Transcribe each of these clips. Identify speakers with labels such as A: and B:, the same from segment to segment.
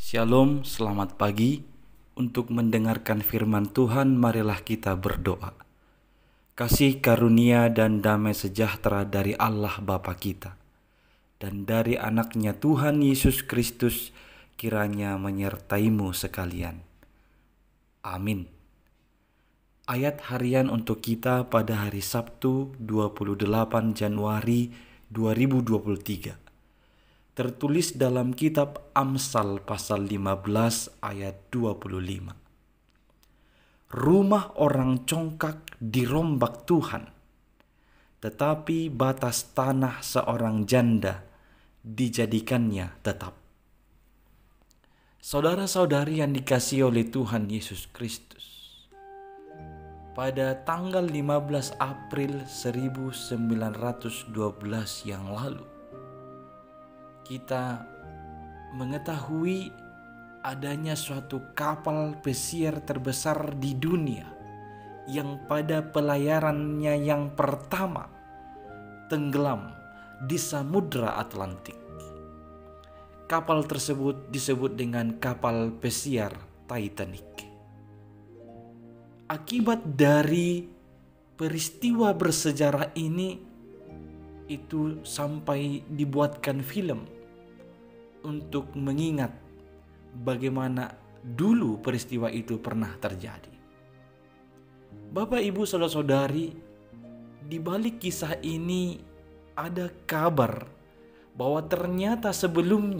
A: Shalom, selamat pagi. Untuk mendengarkan firman Tuhan, marilah kita berdoa. Kasih karunia dan damai sejahtera dari Allah Bapa kita dan dari anaknya Tuhan Yesus Kristus kiranya menyertaimu sekalian. Amin. Ayat harian untuk kita pada hari Sabtu 28 Januari 2023. Tertulis dalam kitab Amsal pasal 15 ayat 25. Rumah orang congkak dirombak Tuhan, tetapi batas tanah seorang janda dijadikannya tetap. Saudara-saudari yang dikasihi oleh Tuhan Yesus Kristus, pada tanggal 15 April 1912 yang lalu, kita mengetahui adanya suatu kapal pesiar terbesar di dunia yang pada pelayarannya yang pertama tenggelam di Samudra Atlantik. Kapal tersebut disebut dengan kapal pesiar Titanic. Akibat dari peristiwa bersejarah ini, itu sampai dibuatkan film untuk mengingat bagaimana dulu peristiwa itu pernah terjadi. Bapak, Ibu, saudara-saudari, di balik kisah ini ada kabar bahwa ternyata sebelum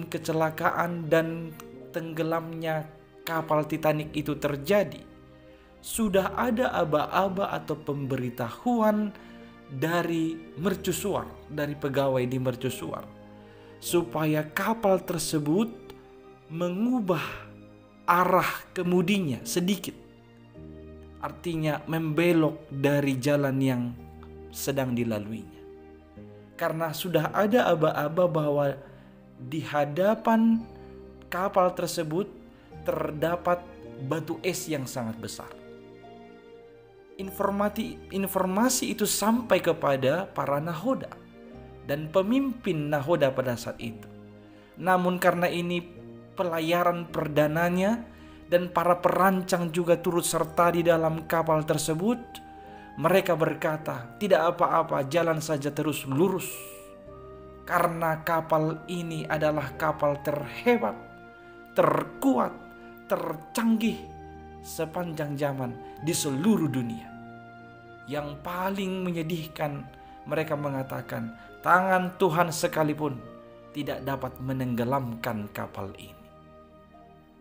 A: kecelakaan dan tenggelamnya kapal Titanic itu terjadi, sudah ada aba-aba atau pemberitahuan dari mercusuar, dari pegawai di mercusuar, supaya kapal tersebut mengubah arah kemudinya sedikit. Artinya membelok dari jalan yang sedang dilaluinya. Karena sudah ada aba-aba bahwa di hadapan kapal tersebut terdapat batu es yang sangat besar. Informasi itu sampai kepada para nahoda dan pemimpin nahoda pada saat itu. Namun karena ini pelayaran perdananya dan para perancang juga turut serta di dalam kapal tersebut, mereka berkata, tidak apa-apa, jalan saja terus lurus. Karena kapal ini adalah kapal terhebat, terkuat, tercanggih sepanjang zaman di seluruh dunia. Yang paling menyedihkan, mereka mengatakan, tangan Tuhan sekalipun tidak dapat menenggelamkan kapal ini.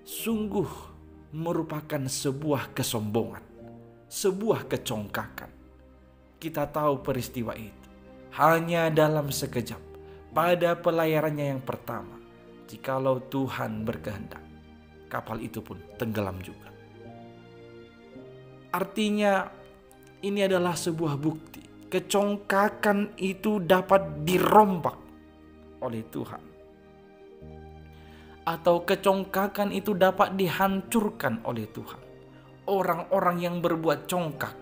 A: Sungguh merupakan sebuah kesombongan, sebuah kecongkakan. Kita tahu peristiwa itu hanya dalam sekejap pada pelayarannya yang pertama. Jikalau Tuhan berkehendak, kapal itu pun tenggelam juga. Artinya ini adalah sebuah bukti kecongkakan itu dapat dirombak oleh Tuhan, atau kecongkakan itu dapat dihancurkan oleh Tuhan. Orang-orang yang berbuat congkak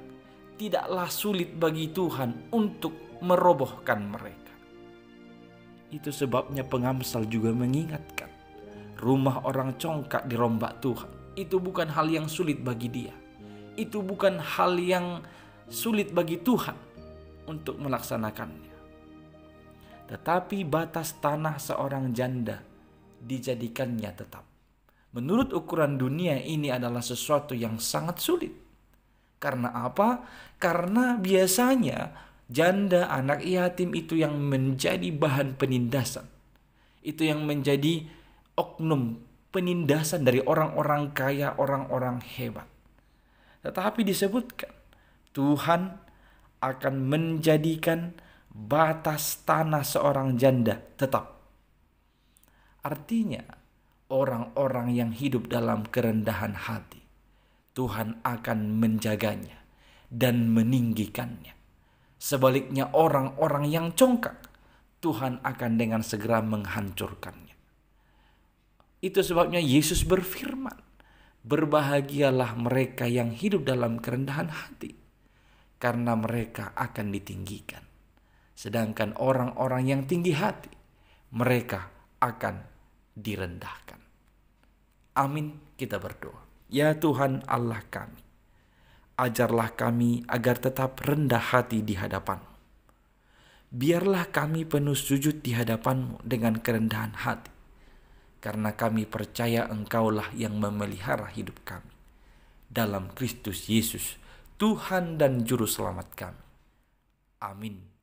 A: tidaklah sulit bagi Tuhan untuk merobohkan mereka. Itu sebabnya pengamsal juga mengingatkan, rumah orang congkak dirombak Tuhan. Itu bukan hal yang sulit bagi dia. Itu bukan hal yang sulit bagi Tuhan untuk melaksanakannya. Tetapi batas tanah seorang janda dijadikannya tetap. Menurut ukuran dunia ini adalah sesuatu yang sangat sulit. Karena apa? Karena biasanya janda, anak yatim itu yang menjadi bahan penindasan. Itu yang menjadi oknum penindasan dari orang-orang kaya, orang-orang hebat. Tetapi disebutkan Tuhan akan menjadikan batas tanah seorang janda tetap. Artinya orang-orang yang hidup dalam kerendahan hati, Tuhan akan menjaganya dan meninggikannya. Sebaliknya orang-orang yang congkak, Tuhan akan dengan segera menghancurkannya. Itu sebabnya Yesus berfirman, berbahagialah mereka yang hidup dalam kerendahan hati, karena mereka akan ditinggikan. Sedangkan orang-orang yang tinggi hati, mereka akan direndahkan. Amin, kita berdoa. Ya Tuhan Allah kami, ajarlah kami agar tetap rendah hati di hadapan-Mu. Biarlah kami penuh sujud di hadapan-Mu dengan kerendahan hati, karena kami percaya Engkaulah yang memelihara hidup kami. Dalam Kristus Yesus, Tuhan dan Juru Selamat kami. Amin.